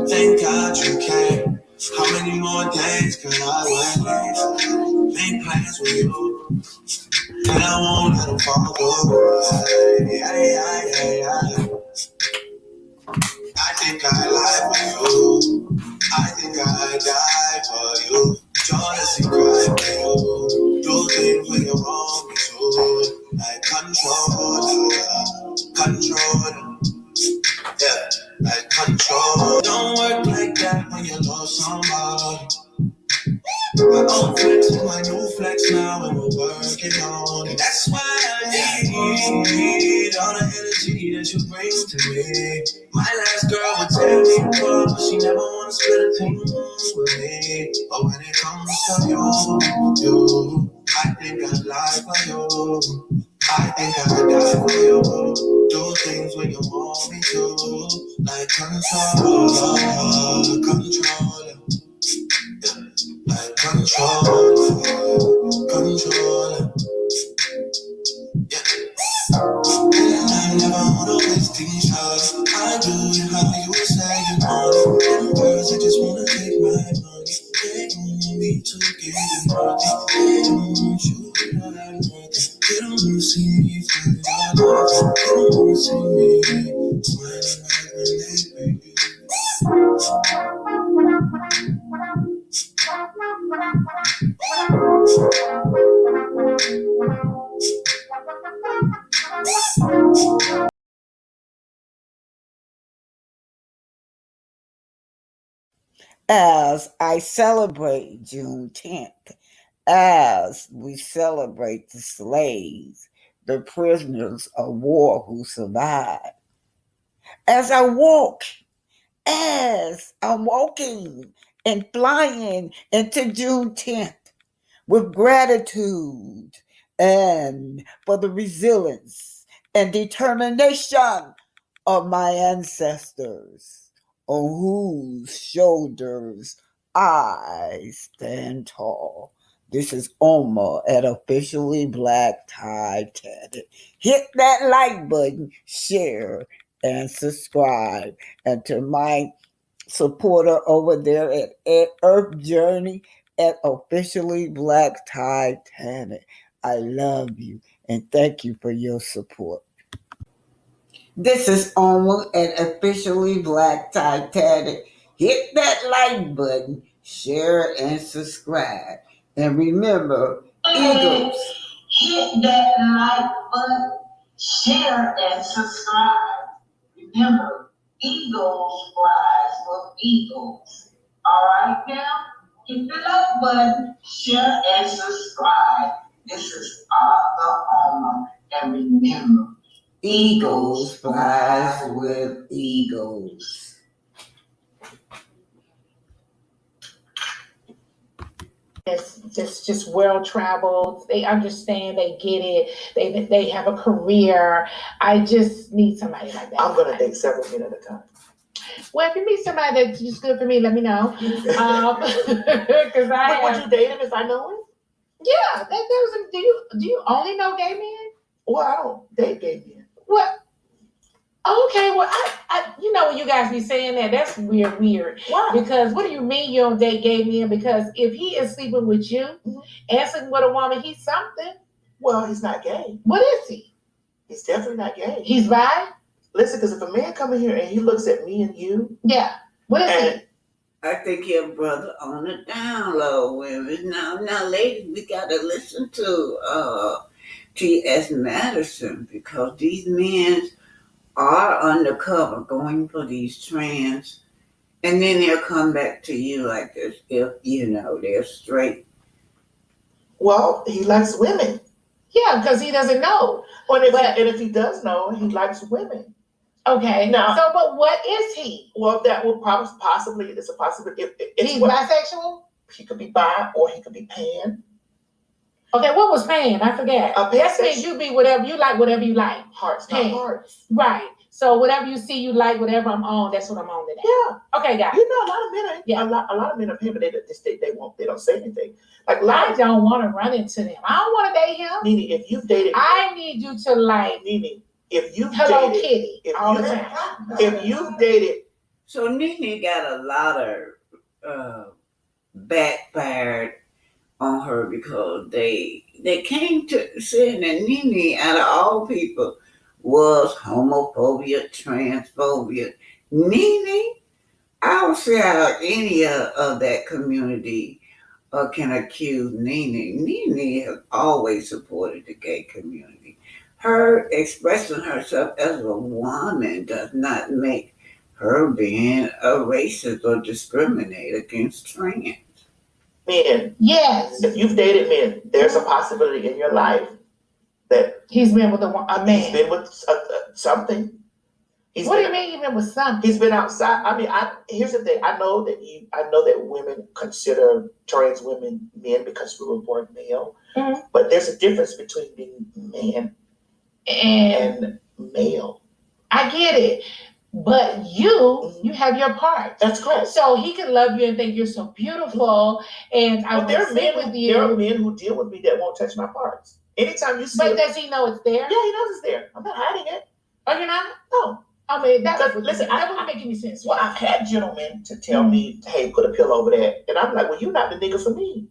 Thank God you came. How many more days could I wait? Make plans with you, and I won't let them fall through. I think I lie for you. I think I die for you. Jealousy cry for you. Do things when you want me to. Like control. Yeah, like control. Don't work like that when you love somebody. My old flex is my new flex now, and we're working on it. That's why I need all the energy that you bring to me. My last girl would tear me apart, but she never wanna split a thing with me. But when it comes to you, I think I'd lie for you. I think I'd die for you. Do things when you want me to, like control. Like control, yeah. I never wanna waste these shots. I do it how you say you want it. Them girls, they just wanna take my money. They don't want me to give you nothing. They don't want you to have nothing. They don't wanna see me for your love. They don't wanna see me smiling back when they baby. As I celebrate Juneteenth, as we celebrate the slaves, the prisoners of war who survived, as I'm walking and flying into Juneteenth with gratitude and for the resilience and determination of my ancestors, on whose shoulders I stand tall. This is Oma at Officially Black Tie Tatted. Hit that like button, share, and subscribe. And to my supporter over there at Earth Journey at Officially Black Tie Tatted, I love you and thank you for your support. This is Oma at Officially Black Tie Tatted. Hit that like button, share, and subscribe. And remember, Eagles. Hit that like button, share, and subscribe. Remember, Eagles flies with Eagles. All right now, hit the like button, share, and subscribe. This is Arthur Oma, and remember, Eagles flies with eagles. It's just well traveled. They understand. They get it. They have a career. I just need somebody like that. I'm gonna date several men at a time. Well, if you meet somebody that's just good for me, let me know. Because would you date him if I know him? Yeah. Do you only know gay men? Well, I don't date gay men. What? Okay, well, I when you guys be saying that, that's weird. Why? Because what do you mean you don't date gay men? Because if he is sleeping with you and sleeping with a woman, he's something. Well, he's not gay. What is he? He's definitely not gay. He's bi? Listen, because if a man come in here and he looks at me and you. Yeah. What is he? I think your brother on the down low, women. Now, ladies, we got to listen to T.S. Madison, because these men are undercover going for these trans, and then they'll come back to you like this if they're straight. Well, he likes women. Yeah, because he doesn't know. And if he does know, he likes women. Okay. Now, but what is he? Well, that will possibly, it's a possibility. He's bisexual? He could be bi or he could be pan. Okay, what was pan? I forget. That means you be whatever you like, Hearts, pan. Not hearts. Right. So whatever you see you like, whatever I'm on, that's what I'm on today. Yeah. Okay, got it. You know, a lot of men are. Yeah. A lot of men are pan, but they don't say anything. Like I don't want to run into them. I don't want to date him. Nene, if you've dated, I need you to like Nene. If you've Hello dated, Kitty all the time. If you've dated So Nene got a lot of uh, backfired on her because they came to saying that Nene, out of all people, was homophobia, transphobia. Nene, I don't see how any of that community can accuse Nene. Nene has always supported the gay community. Her expressing herself as a woman does not make her being a racist or discriminate against trans. Men, Yes. if you've dated men, there's a possibility in your life that He's been with a man. he's been with something. What do you mean he's been with something? He's been outside. I mean, here's the thing. I know that women consider trans women men because we were born male. Mhm. But there's a difference between being man and male. I get it. But you have your part. That's correct. So he can love you and think you're so beautiful, and I there will are sit men with you. There are men who deal with me that won't touch my parts. Anytime you see But does he know it's there? Yeah, he knows it's there. I'm not hiding it. Oh, you're not? No. I mean, that Listen, wouldn't make any sense. Well, I've had gentlemen to tell me, "Hey, put a pillow over there," and I'm like, "Well, you're not the nigga for me.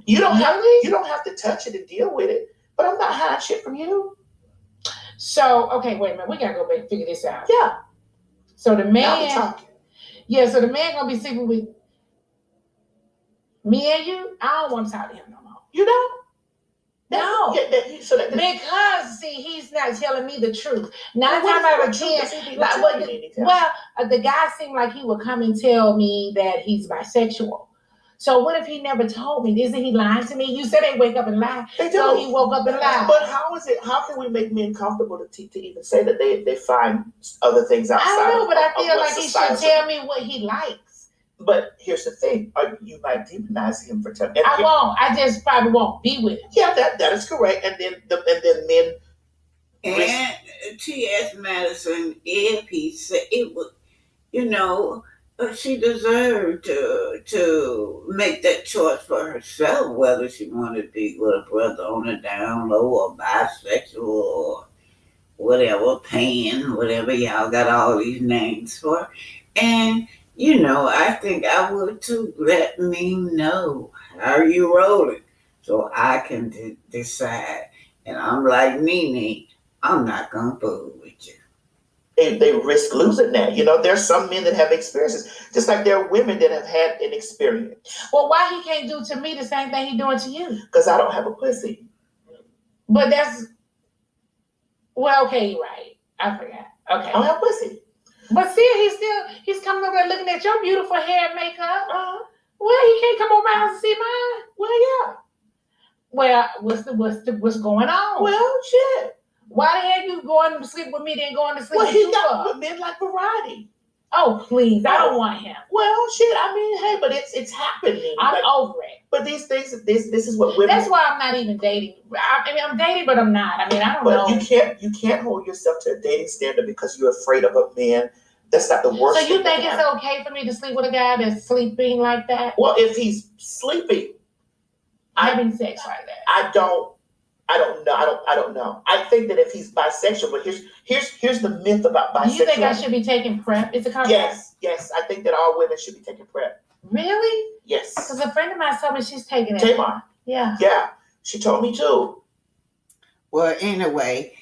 You don't have to touch it and deal with it. But I'm not hiding shit from you." So, okay, wait a minute. We gotta go back and figure this out. Yeah. So the man, Now we talking. Yeah. So the man gonna be sleeping with me and you. I don't want to talk to him no more. You don't? No. Because see, he's not telling me the truth. 9 times out of 10, the guy seemed like he would come and tell me that he's bisexual. So what if he never told me? Isn't he lying to me? You said they wake up and lie. They do. So he woke up and lied. But how can we make men comfortable to even say that they find other things outside? I don't know, but I feel like he should tell me what he likes. But here's the thing: you might demonize him for telling. I won't. I just probably won't be with him. Yeah, that is correct. And then men. And T.S. Madison, if he said it was, she deserved to make that choice for herself, whether she wanted to be with a brother on the down low or bisexual or whatever, pan, whatever y'all got all these names for. And I think I would too. Let me know how are you rolling so I can decide. And I'm like Nene, I'm not gonna fool with you. They risk losing that. There's some men that have experiences, just like there are women that have had an experience. Well, why he can't do to me the same thing he doing to you? Because I don't have a pussy. But that's okay, you're right. I forgot. Okay. I don't have pussy. But he's coming over there looking at your beautiful hair and makeup. Well, he can't come over my house and see mine. Well, yeah. Well, what's going on? Well, shit. Why the hell you going to sleep with me then going to sleep with you? Well, he got men like variety. Oh, please. I don't want him. Well, shit. I mean, hey, but it's happening. I'm over it. But these things, this is what women. That's why I'm not even dating. I mean, I'm dating, but I'm not. I mean, I don't know. But you can't hold yourself to a dating standard because you're afraid of a man. That's not the worst. So you think it's okay for me to sleep with a guy that's sleeping like that? Well, if he's sleeping, having sex like that, I don't know. I don't know. I think that if he's bisexual, but here's the myth about bisexuality. Do you think I should be taking PrEP? It's a concept. Yes. I think that all women should be taking PrEP. Really? Yes. Because a friend of mine told me she's taking it. Tamar. Yeah. Yeah. She told me too. Well, anyway,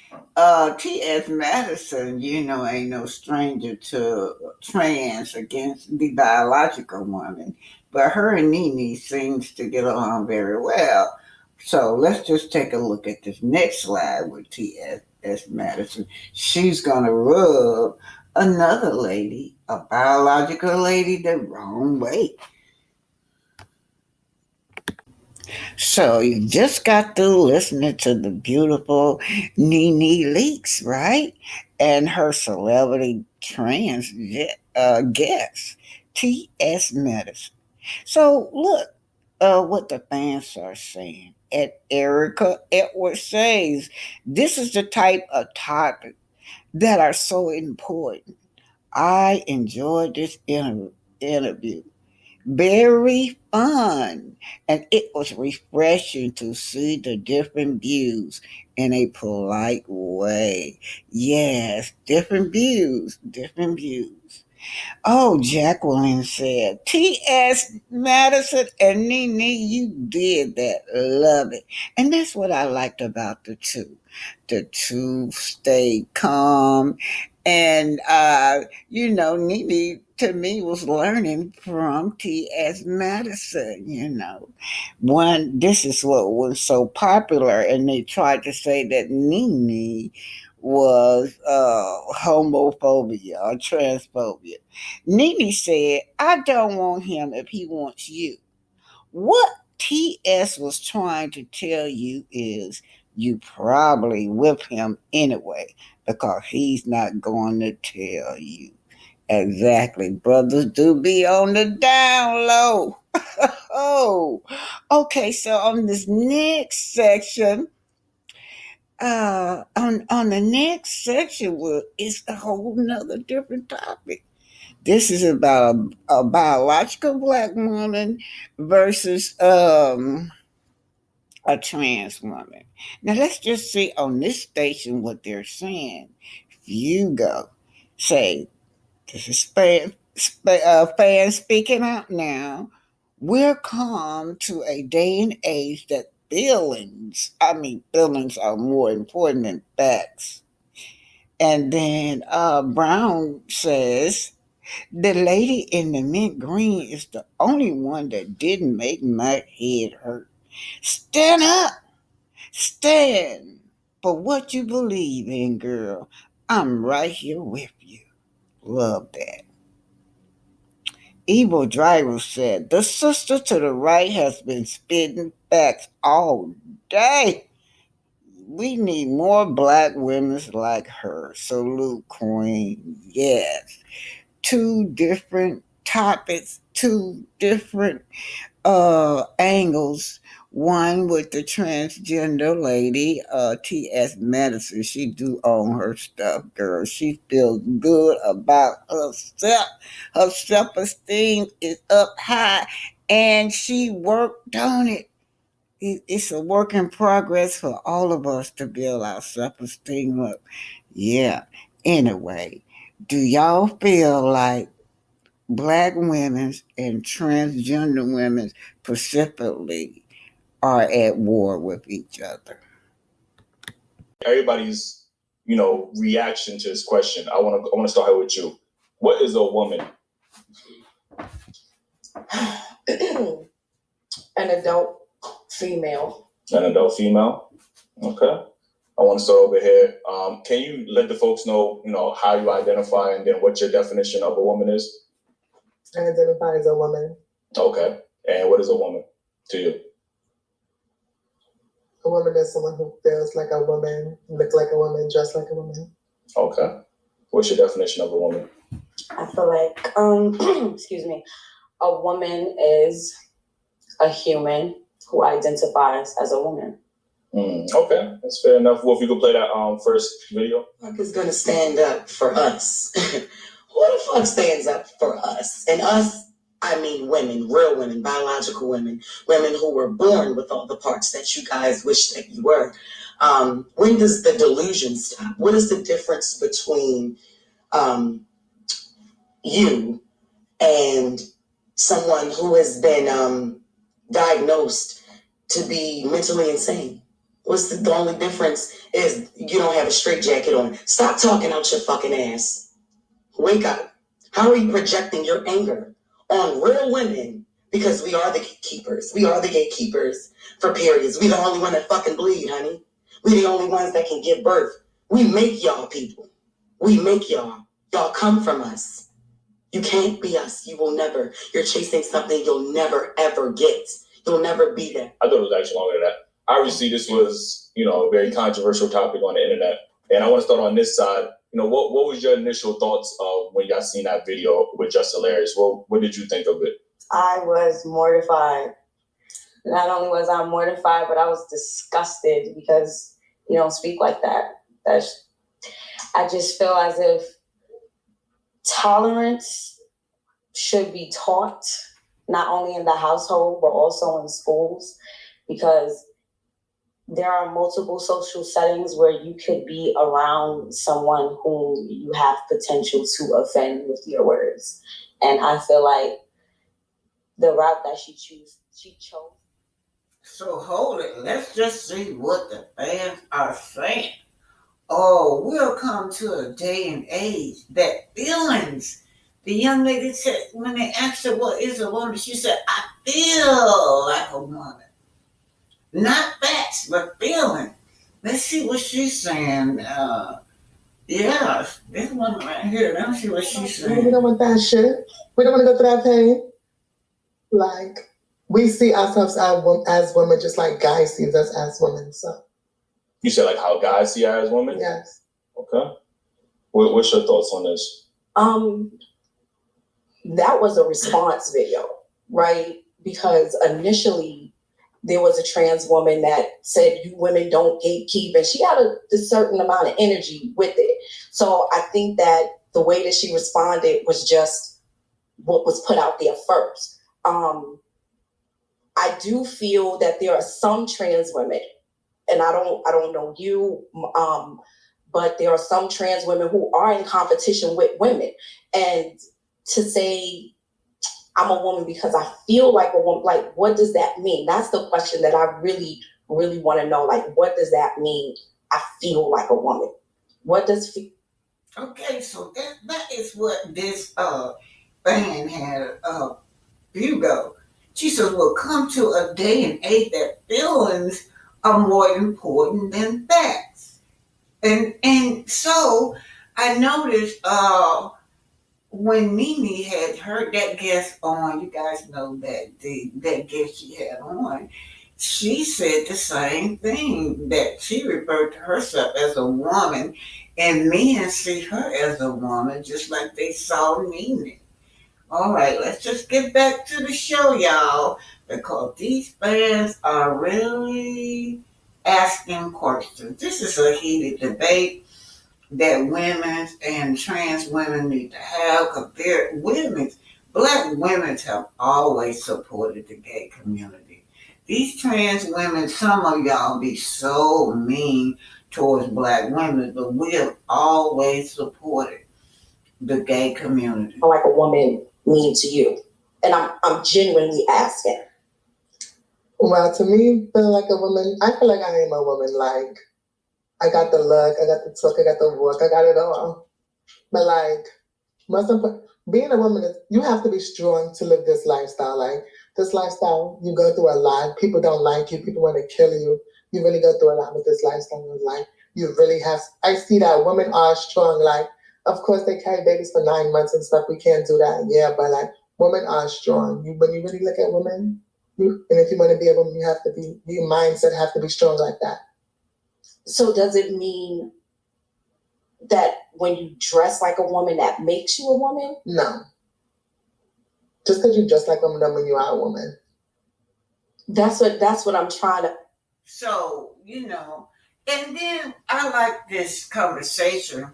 T.S. Madison, ain't no stranger to trans against the biological woman, but her and Nene seems to get along very well. So let's just take a look at this next slide with T.S. Madison. She's going to rub another lady, a biological lady, the wrong way. So you just got through listening to the beautiful Nene Leakes, right? And her celebrity trans guest, T.S. Madison. So look what the fans are saying. At Erica Edwards says, this is the type of topic that are so important. I enjoyed this interview. Very fun, and it was refreshing to see the different views in a polite way. Yes, different views. Oh, Jacqueline said, T.S. Madison and Nene, you did that. Love it. And that's what I liked about the two. The two stayed calm. And, Nene to me was learning from T.S. Madison, This is what was so popular. And they tried to say that Nene was homophobia or transphobia. Nene said, I don't want him if he wants you. What TS was trying to tell you is you probably with him anyway because he's not going to tell you. Exactly. Brothers do be on the down low. Oh, okay. So on this next section, on the next section, it's a whole nother different topic. This is about a biological black woman versus a trans woman. Now let's just see on this station what they're saying. If you go, say, this is fan speaking out now. We're come to a day and age that feelings are more important than facts. And then Brown says, the lady in the mint green is the only one that didn't make my head hurt. Stand up. Stand for what you believe in, girl. I'm right here with you. Love that. Evil Driver said, the sister to the right has been spitting facts all day. We need more black women like her. Salute, Queen. Yes. Two different topics, two different angles. One with the transgender lady, T.S. Madison. She do own her stuff, girl. She feels good about herself. Her self-esteem is up high, and she worked on it. It's a work in progress for all of us to build our self-esteem up. Yeah. Anyway, do y'all feel like black women and transgender women specifically are at war with each other? Everybody's, reaction to this question. I want to start here with you. What is a woman? An adult female. An adult female? Okay. I want to start over here. Can you let the folks know, how you identify and then what your definition of a woman is? I identify as a woman. Okay. And what is a woman to you? A woman is someone who feels like a woman, looks like a woman, dressed like a woman. Okay. What's your definition of a woman? I feel like, excuse me, a woman is a human who identifies as a woman. Okay, that's fair enough. Well, if you could play that first video. Fuck is gonna stand up for us? Who the fuck stands up for us? And us, I mean women, real women, biological women, women who were born with all the parts that you guys wish that you were. When does the delusion stop? What is the difference between you and someone who has been diagnosed to be mentally insane? What's the only difference is you don't have a straitjacket on. Stop talking out your fucking ass. Wake up. How are you projecting your anger on real women? Because we are the gatekeepers. We are the gatekeepers for periods. We the only one that fucking bleed, honey. We the only ones that can give birth. We make y'all people. We make y'all. Y'all come from us. You can't be us. You will never. You're chasing something you'll never, ever get. You'll never be there. I thought it was actually longer than that. Obviously, this was, a very controversial topic on the internet. And I want to start on this side. What was your initial thoughts of when y'all seen that video with Just Hilarious? What did you think of it? I was mortified. Not only was I mortified, but I was disgusted because you don't speak like that. I just feel as if tolerance should be taught, not only in the household, but also in schools, because there are multiple social settings where you could be around someone whom you have potential to offend with your words. And I feel like the route that she chose. So hold it. Let's just see what the fans are saying. Oh, we'll come to a day and age that feelings. The young lady said, when they asked her what is a woman, she said, I feel like a woman. Not facts, but feeling. Let's see what she's saying. Yeah, this one right here. Let's see what she's saying. We don't want that shit. We don't want to go through that pain. Like, we see ourselves as women just like guys see us as women. So you said like how guys see her as women? Yes. Okay. What's your thoughts on this? That was a response video, right? Because initially there was a trans woman that said, you women don't gatekeep, and she had a certain amount of energy with it. So I think that the way that she responded was just what was put out there first. I do feel that there are some trans women, and I don't know you, but there are some trans women who are in competition with women. And to say I'm a woman because I feel like a woman, like, what does that mean? That's the question that I really, really want to know. Like, what does that mean? I feel like a woman. What does feel? Okay, so that is what this fan had Hugo. She says, we'll come to a day and age that feelings are more important than facts. And so I noticed when Mimi had heard that guest on, you guys know that that guest she had on, she said the same thing, that she referred to herself as a woman, and men see her as a woman just like they saw Mimi. All right, let's just get back to the show, y'all, because these fans are really asking questions. This is a heated debate that women and trans women need to have, because black women have always supported the gay community. These trans women, some of y'all be so mean towards black women, but we have always supported the gay community. Like a woman mean to you? And I'm genuinely asking. Well, to me, feel like a woman, I feel like I am a woman. Like, I got the look, I got the talk, I got the walk, I got it all. But like, being a woman is, you have to be strong to live this lifestyle. Like, this lifestyle, you go through a lot. People don't like you. People want to kill you. You really go through a lot with this lifestyle. Like, you really have, I see that women are strong. Like, of course, they carry babies for 9 months and stuff. We can't do that. Yeah, but like, women are strong. When you really look at women, and if you want to be a woman, you have to be, your mindset have to be strong like that. So does it mean that when you dress like a woman, that makes you a woman? No. Just because you dress like a woman doesn't mean you are a woman. That's what I'm trying to. So, and then I like this conversation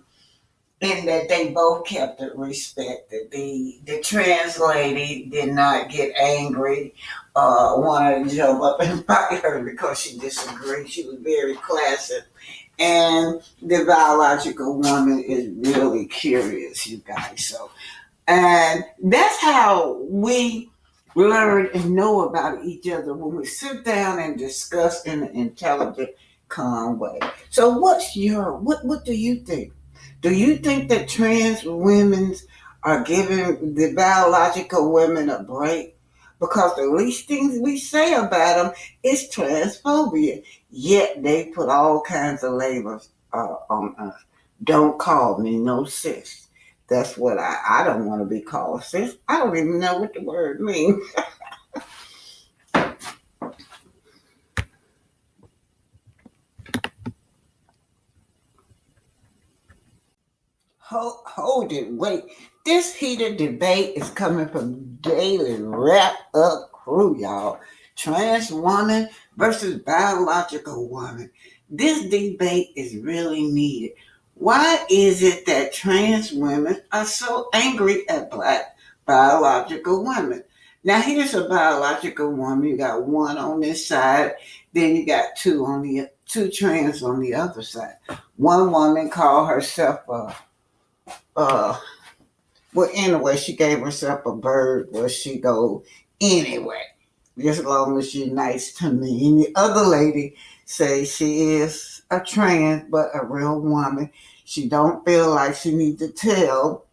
in that they both kept it respected. The trans lady did not get angry, wanted to jump up and fight her because she disagreed. She was very classic. And the biological woman is really curious, you guys. So, and that's how we learn and know about each other, when we sit down and discuss in an intelligent, calm way. So what do you think? Do you think that trans women are giving the biological women a break? Because the least things we say about them is transphobia. Yet they put all kinds of labels on us. Don't call me no sis. That's what I don't want to be called sis. I don't even know what the word means. Hold it, wait. This heated debate is coming from Daily Wrap Up Crew, y'all. Trans woman versus biological woman. This debate is really needed. Why is it that trans women are so angry at black biological women? Now here's a biological woman. You got one on this side, then you got two trans on the other side. One woman called herself well, anyway, she gave herself a bird where she go anyway, just as long as she's nice to me. And the other lady says she is a trans, but a real woman. She don't feel like she need to tell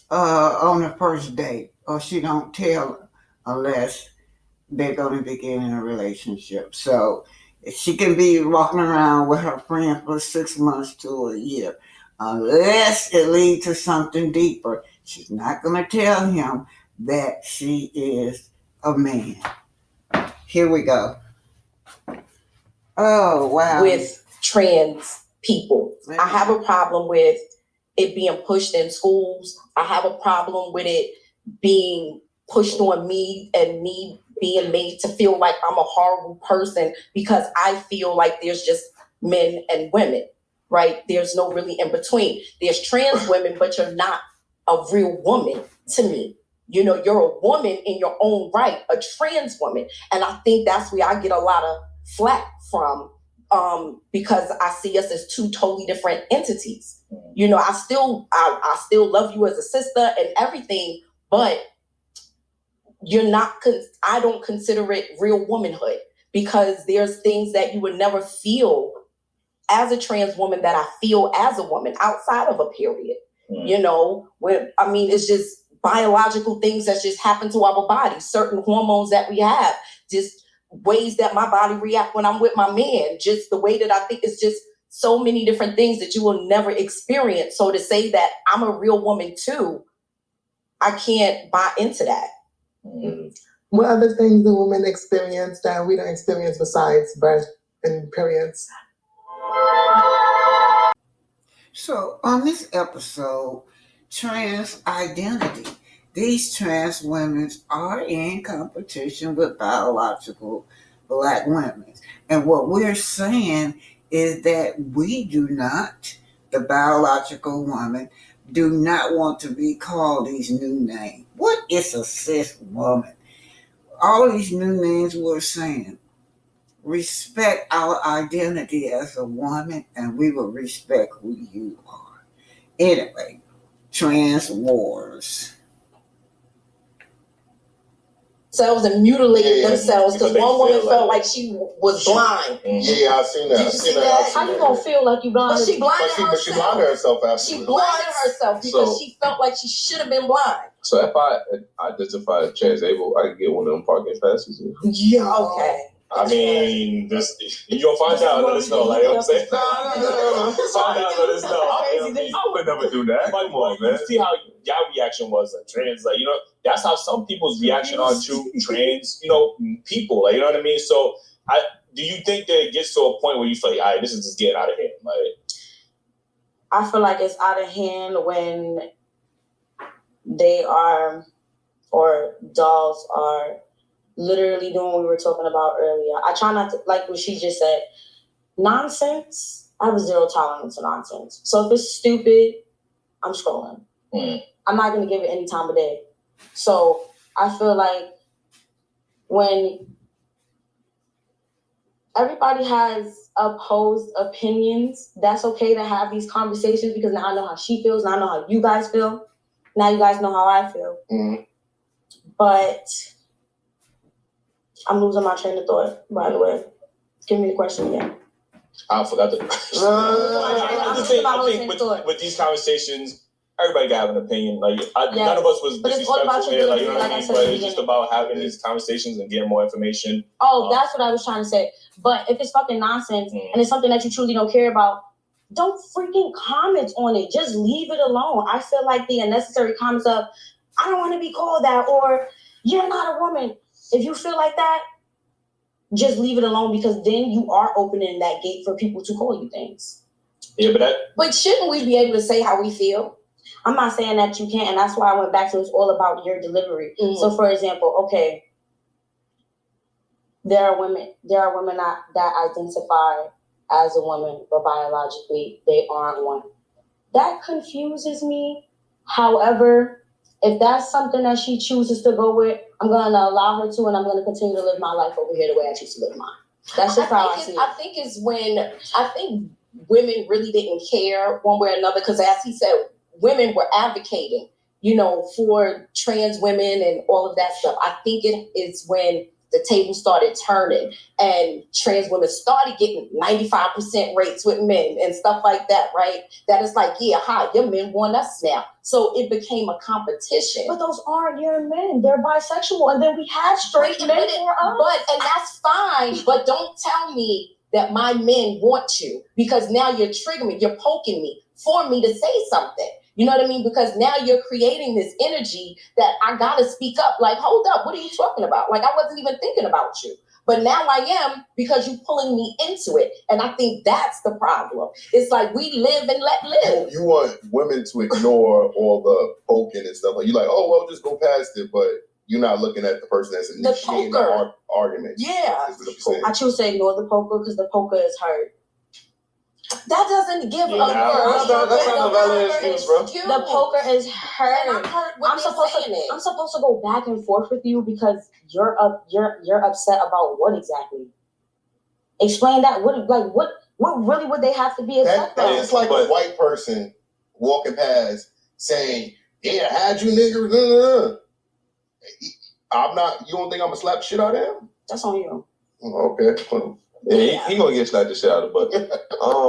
on the first date, or she don't tell unless they're going to begin in a relationship. So she can be walking around with her friend for 6 months to a year. Unless it leads to something deeper, she's not going to tell him that she is a man. Here we go. Oh, wow. With trans people. I have a problem with it being pushed in schools. I have a problem with it being pushed on me and me being made to feel like I'm a horrible person because I feel like there's just men and women, right? There's no really in between. There's trans women, but you're not a real woman to me. You know, you're a woman in your own right, a trans woman. And I think that's where I get a lot of flack from because I see us as two totally different entities. You know, I still love you as a sister and everything, but you're not, I don't consider it real womanhood because there's things that you would never feel as a trans woman that I feel as a woman outside of a period. You know, it's just biological things that just happen to our bodies, certain hormones that we have, just ways that my body react when I'm with my man, just the way that I think. It's just so many different things that you will never experience. So to say that I'm a real woman too, I can't buy into that. What other things do women experience that we don't experience besides birth and periods? So on this episode, trans identity. These trans women are in competition with biological Black women. And what we're saying is that we do not, the biological woman, do not want to be called these new names. What is a cis woman? All these new names we're saying. Respect our identity as a woman, and we will respect who you are. Anyway, trans wars. Themselves and mutilated themselves because one woman felt like she was blind. Yeah, I've seen that. Did you see that? How you gonna feel like you blind? But she blinded herself. But she blinded herself after. She blinded herself because she felt like she should have been blind. So if I identify as trans-able, I can get one of them parking passes. Yeah. Okay. I mean, you gonna find out and let us know. Like, you know what I'm saying? Find out and let us know. I would never do that. Come on, man. You see how y'all reaction was, like, trans, like, you know, that's how some people's reaction are to trans, you know, people, like, you know what I mean? So, do you think that it gets to a point where you feel like, all right, this is just getting out of hand? Like, I feel like it's out of hand when they are, or dolls are, literally doing what we were talking about earlier. I try not to, like what she just said, nonsense. I have a zero tolerance for nonsense. So if it's stupid, I'm scrolling. I'm not going to give it any time of day. So I feel like when everybody has opposed opinions, that's okay to have these conversations because now I know how she feels, now I know how you guys feel. Now you guys know how I feel. But I'm losing my train of thought, by the way. Give me the question again. I forgot the question. I think with these conversations, everybody got an opinion. Like, none of us was disrespectful here. Like, you know what I mean? But it's just about having these conversations and getting more information. Oh, that's what I was trying to say. But if it's fucking nonsense and it's something that you truly don't care about, don't freaking comment on it. Just leave it alone. I feel like the unnecessary comments of, I don't want to be called that, or you're not a woman. If you feel like that, just leave it alone because then you are opening that gate for people to call you things. Yeah, but shouldn't we be able to say how we feel? I'm not saying that you can't, and that's why I went back to it's all about your delivery. So, for example, okay, there are women that identify as a woman, but biologically they aren't one. That confuses me. However, If that's something that she chooses to go with, I'm going to allow her to, and I'm going to continue to live my life over here the way I choose to live mine. That's just how I see it. I think it's when, I think women really didn't care one way or another, because as he said, women were advocating, you know, for trans women and all of that stuff. I think it is when the table started turning and trans women started getting 95% rates with men and stuff like that, right? That is like, yeah, hi, your men want us now. So it became a competition. But those aren't your men. They're bisexual. And then we have straight men for us. And that's fine. But don't tell me that my men want you, because now you're triggering me. You're poking me for me to say something. You know what I mean? Because now you're creating this energy that I gotta speak up. Like, hold up, what are you talking about? Like, I wasn't even thinking about you. But now I am, because you're pulling me into it. And I think that's the problem. It's like, we live and let live. You want women to ignore all the poking and stuff. Like, you're like, oh, well, just go past it. But you're not looking at the person that's initiating the argument. Yeah. I choose to ignore the poker because the poker is hurt. That doesn't give a that's not a valid excuse, bro. The poker is hurt. I'm supposed to go back and forth with you because you're upset about what exactly? Explain that. What really would they have to be upset about? It's like a white person walking past saying, "Yeah, how'd you niggas?" I'm not. You don't think I'm gonna slap the shit out of him? That's on you. Okay. Yeah, he gonna get slapped the shit out of the butt.